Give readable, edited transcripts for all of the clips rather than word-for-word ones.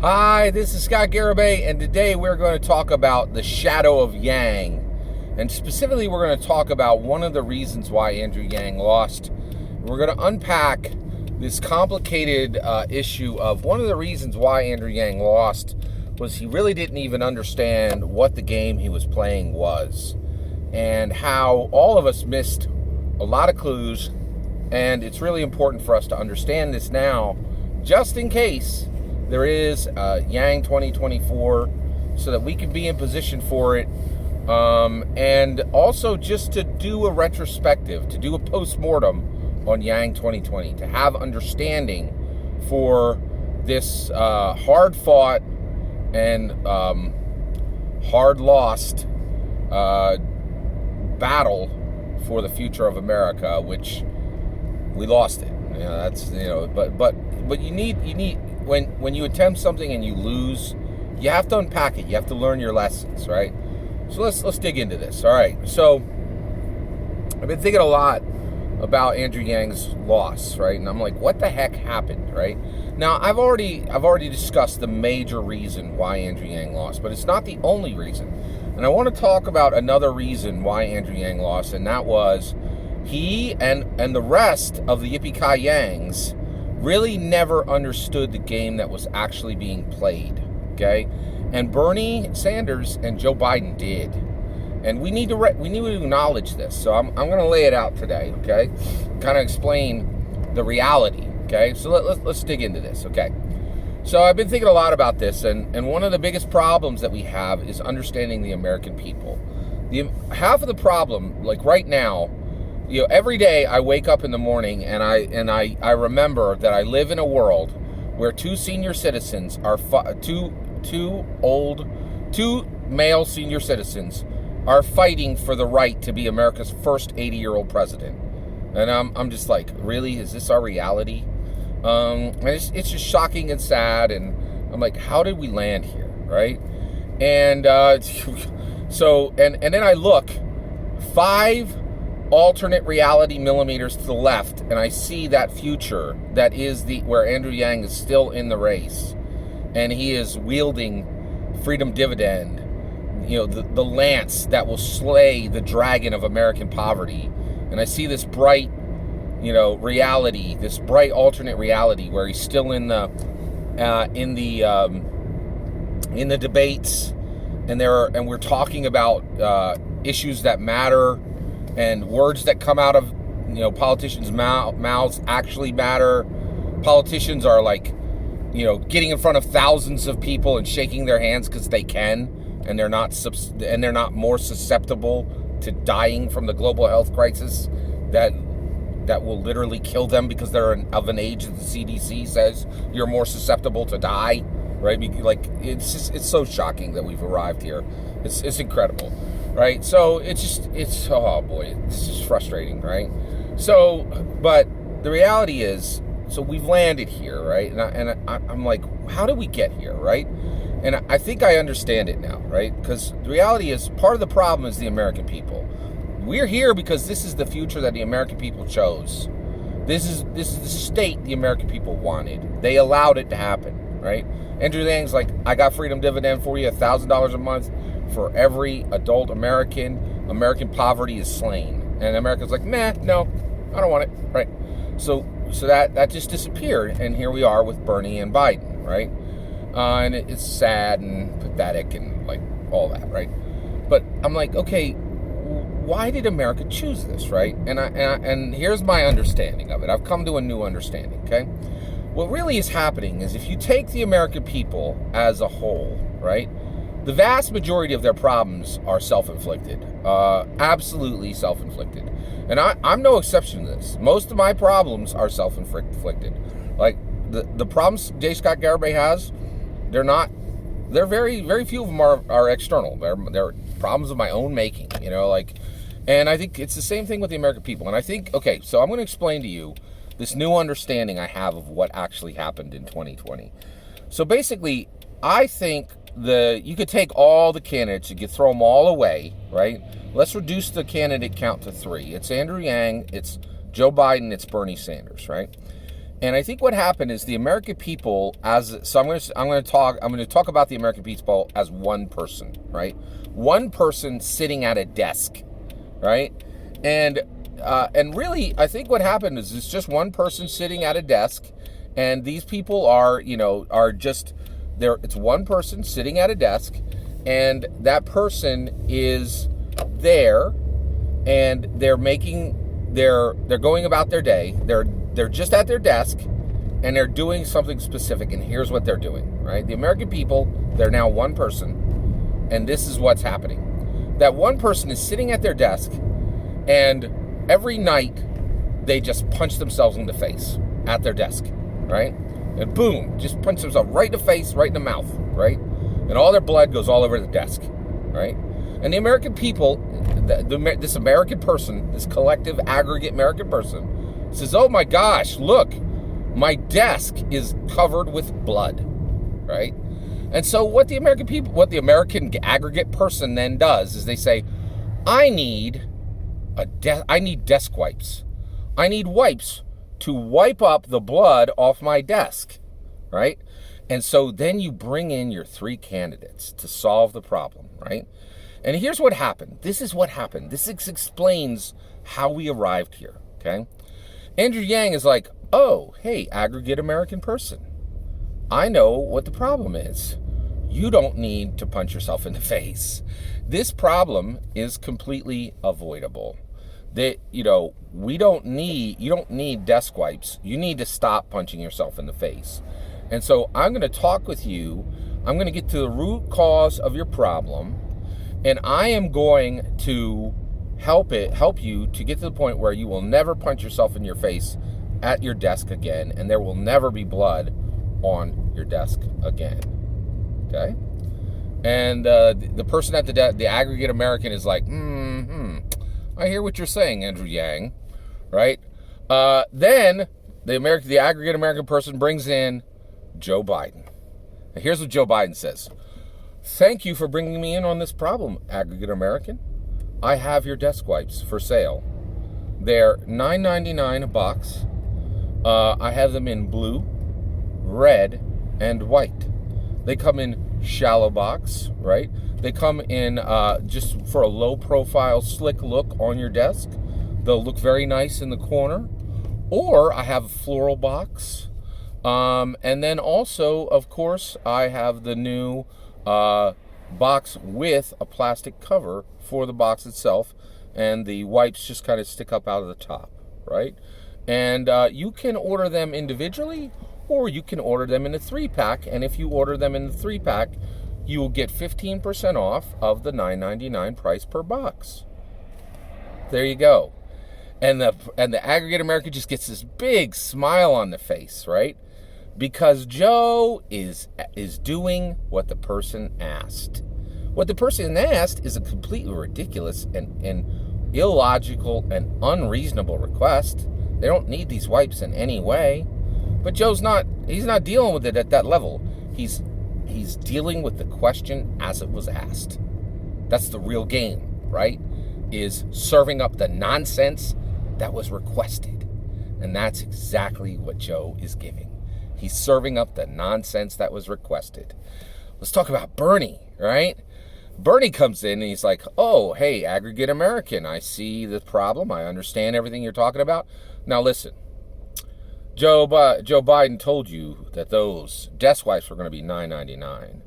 Hi, this is Scott Garibay, and today we're going to talk about the shadow of Yang. And specifically, we're going to talk about one of the reasons why Andrew Yang lost. We're going to unpack this complicated issue of one of the reasons why Andrew Yang lost was he really didn't even understand what the game he was playing was, and how all of us missed a lot of clues. And it's really important for us to understand this now, just in case there is Yang 2024, so that we can be in position for it, and also just to do a retrospective, to do a post-mortem on Yang 2020, to have understanding for this hard-fought and hard-lost battle for the future of America, which we lost it. But you need when you attempt something and you lose, you have to unpack it. You have to learn your lessons, right? So let's dig into this. All right. So I've been thinking a lot about Andrew Yang's loss, right? And I'm like, what the heck happened, right? Now, I've already discussed the major reason why Andrew Yang lost, but it's not the only reason. And I want to talk about another reason why Andrew Yang lost, and that was he and the rest of the Yippee-Ki-Yangs really never understood the game that was actually being played, okay? And Bernie Sanders and Joe Biden did. And we need to acknowledge this. So I'm going to lay it out today, okay? Kind of explain the reality, okay? So let's dig into this, okay? So I've been thinking a lot about this, and one of the biggest problems that we have is understanding the American people. Half of the problem, like right now, every day I wake up in the morning and I remember that I live in a world where two senior citizens are two male senior citizens are fighting for the right to be America's first 80-year-old president. And I'm just like, really? Is this our reality? And it's just shocking and sad. And I'm like, how did we land here, right? And so then I look 5 alternate reality millimeters to the left, and I see that future that is where Andrew Yang is still in the race, and he is wielding freedom dividend, the lance that will slay the dragon of American poverty. And I see this bright, reality, this bright alternate reality where he's still in the debates, and we're talking about issues that matter. And words that come out of, politicians' mouths actually matter. Politicians are like, getting in front of thousands of people and shaking their hands because they can, and they're not more susceptible to dying from the global health crisis that will literally kill them because they're of an age that the CDC says you're more susceptible to die, right? It's so shocking that we've arrived here. It's incredible. Right, so it's oh boy, it's just frustrating, right? So, but the reality is, so we've landed here, right? And I'm like, how did we get here, right? And I think I understand it now, right? Because the reality is, part of the problem is the American people. We're here because this is the future that the American people chose. This is the state the American people wanted. They allowed it to happen, right? Andrew Yang's like, I got freedom dividend for you, $1,000 a month. For every adult American poverty is slain. And America's like, no, I don't want it, right? So that just disappeared, and here we are with Bernie and Biden, right? And it's sad and pathetic and like all that, right? But I'm like, okay, why did America choose this, right? And here's my understanding of it. I've come to a new understanding, okay? What really is happening is if you take the American people as a whole, right? The vast majority of their problems are self-inflicted, absolutely self-inflicted. And I'm no exception to this. Most of my problems are self-inflicted. Like the problems J. Scott Garibay has, they're very, very few of them are external. They're problems of my own making, and I think it's the same thing with the American people. And I think, okay, so I'm going to explain to you this new understanding I have of what actually happened in 2020. So basically, I think you could take all the candidates, you could throw them all away, right? Let's reduce the candidate count to 3. It's Andrew Yang, it's Joe Biden, it's Bernie Sanders, right? And I think what happened is the American people, I'm going to talk about the American people as one person, right? One person sitting at a desk, right? And really, I think what happened is it's just one person sitting at a desk, and these people are just there. It's one person sitting at a desk, and that person is there, and they're going about their day. They're just at their desk, and they're doing something specific, and here's what they're doing, right? The American people, they're now one person, and this is what's happening. That one person is sitting at their desk, and every night they just punch themselves in the face at their desk, right? And boom, just punch themselves right in the face, right in the mouth, right? And all their blood goes all over the desk, right? And the American people, this American person, this collective aggregate American person, says, oh my gosh, look, my desk is covered with blood, right? And so what the American aggregate person then does is they say, I need desk wipes. I need wipes to wipe up the blood off my desk, right? And so then you bring in your 3 candidates to solve the problem, right? And here's what happened. This is what happened. This explains how we arrived here, okay? Andrew Yang is like, oh, hey, aggregate American person. I know what the problem is. You don't need to punch yourself in the face. This problem is completely avoidable. You don't need desk wipes. You need to stop punching yourself in the face. And so I'm going to talk with you. I'm going to get to the root cause of your problem, and I am going to help you to get to the point where you will never punch yourself in your face at your desk again, and there will never be blood on your desk again. Okay? And the person at the aggregate American is like, I hear what you're saying, Andrew Yang, right? Then the aggregate American person brings in Joe Biden. Now, here's what Joe Biden says. Thank you for bringing me in on this problem, aggregate American. I have your desk wipes for sale. They're $9.99 a box. I have them in blue, red, and white. They come in shallow box, right? They come in just for a low profile, slick look on your desk. They'll look very nice in the corner. Or I have a floral box. And then also, of course, I have the new box with a plastic cover for the box itself, and the wipes just kind of stick up out of the top, right? And you can order them individually, or you can order them in a 3-pack, and if you order them in the 3-pack, you will get 15% off of the $9.99 price per box. There you go. And the aggregate American just gets this big smile on the face, right? Because Joe is doing what the person asked. What the person asked is a completely ridiculous and illogical and unreasonable request. They don't need these wipes in any way. But he's not dealing with it at that level. He's dealing with the question as it was asked. That's the real game, right? Is serving up the nonsense that was requested. And that's exactly what Joe is giving. He's serving up the nonsense that was requested. Let's talk about Bernie, right? Bernie comes in and he's like, oh, hey, aggregate American, I see the problem. I understand everything you're talking about. Now listen, Joe Biden told you that those desk wipes were going to be $9.99.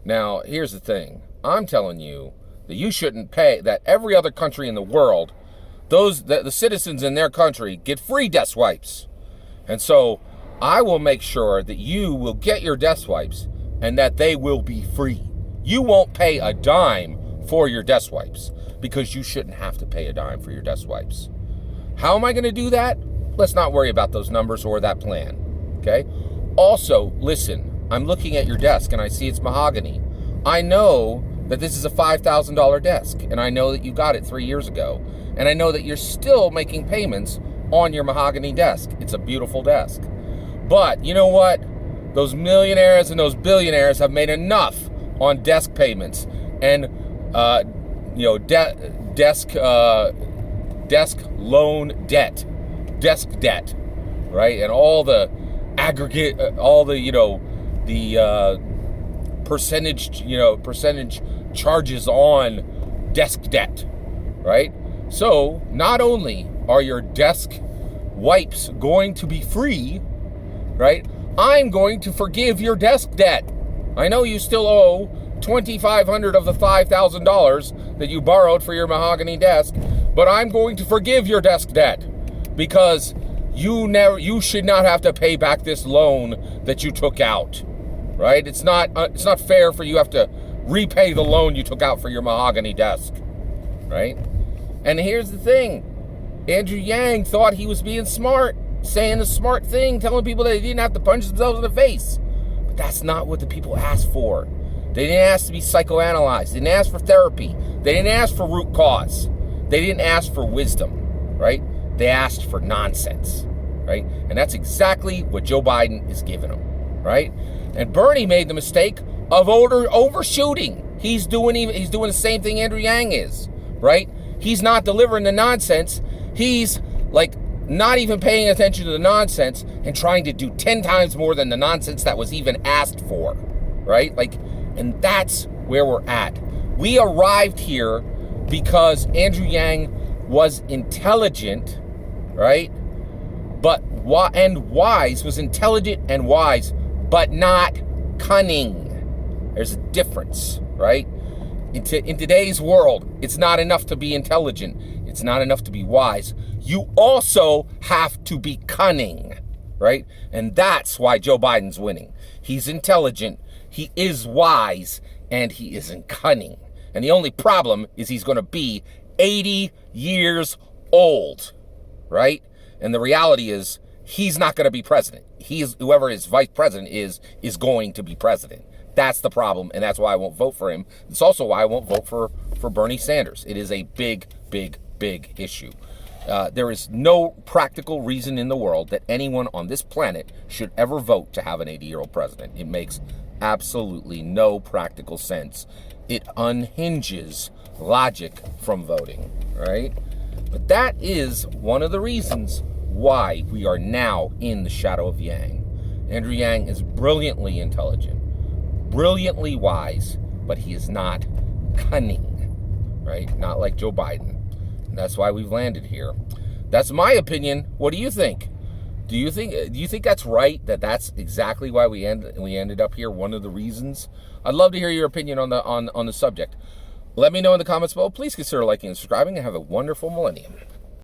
Now, here's the thing. I'm telling you that you shouldn't pay, that every other country in the world, the citizens in their country get free desk wipes. And so I will make sure that you will get your desk wipes and that they will be free. You won't pay a dime for your desk wipes because you shouldn't have to pay a dime for your desk wipes. How am I going to do that? Let's not worry about those numbers or that plan, okay? Also, listen, I'm looking at your desk and I see it's mahogany. I know that this is a $5,000 desk, and I know that you got it 3 years ago, and I know that you're still making payments on your mahogany desk. It's a beautiful desk. But you know what? Those millionaires and those billionaires have made enough on desk payments and desk loan debt, desk debt, right? And all the aggregate all the, the percentage charges on desk debt, right? So not only are your desk wipes going to be free, right? I'm going to forgive your desk debt. I know you still owe $2,500 of the $5,000 that you borrowed for your mahogany desk, but I'm going to forgive your desk debt because you should not have to pay back this loan that you took out, right? It's not fair for you to have to repay the loan you took out for your mahogany desk, right? And here's the thing. Andrew Yang thought he was being smart, saying the smart thing, telling people that they didn't have to punch themselves in the face. But that's not what the people asked for. They didn't ask to be psychoanalyzed. They didn't ask for therapy. They didn't ask for root cause. They didn't ask for wisdom, right? They asked for nonsense, right? And that's exactly what Joe Biden is giving them, right? And Bernie made the mistake of overshooting. He's doing the same thing Andrew Yang is, right? He's not delivering the nonsense. He's like not even paying attention to the nonsense and trying to do 10 times more than the nonsense that was even asked for, right? And that's where we're at. We arrived here because Andrew Yang was intelligent, right? And wise, was intelligent and wise, but not cunning. There's a difference, right? In today's world, it's not enough to be intelligent. It's not enough to be wise. You also have to be cunning, right? And that's why Joe Biden's winning. He's intelligent, he is wise, and he isn't cunning. And the only problem is he's going to be 80 years old, right? And the reality is he's not going to be president. Whoever his vice president is going to be president. That's the problem, and that's why I won't vote for him. It's also why I won't vote for Bernie Sanders. It is a big, big, big issue. There is no practical reason in the world that anyone on this planet should ever vote to have an 80-year-old president. It makes absolutely no practical sense. It unhinges logic from voting, right? But that is one of the reasons why we are now in the shadow of Yang. Andrew Yang is brilliantly intelligent, brilliantly wise, but he is not cunning, right? Not like Joe Biden. And that's why we've landed here. That's my opinion. What do you think? Do you think that's right? That's exactly why we ended up here? One of the reasons? I'd love to hear your opinion on the subject. Let me know in the comments below. Please consider liking and subscribing, and have a wonderful millennium.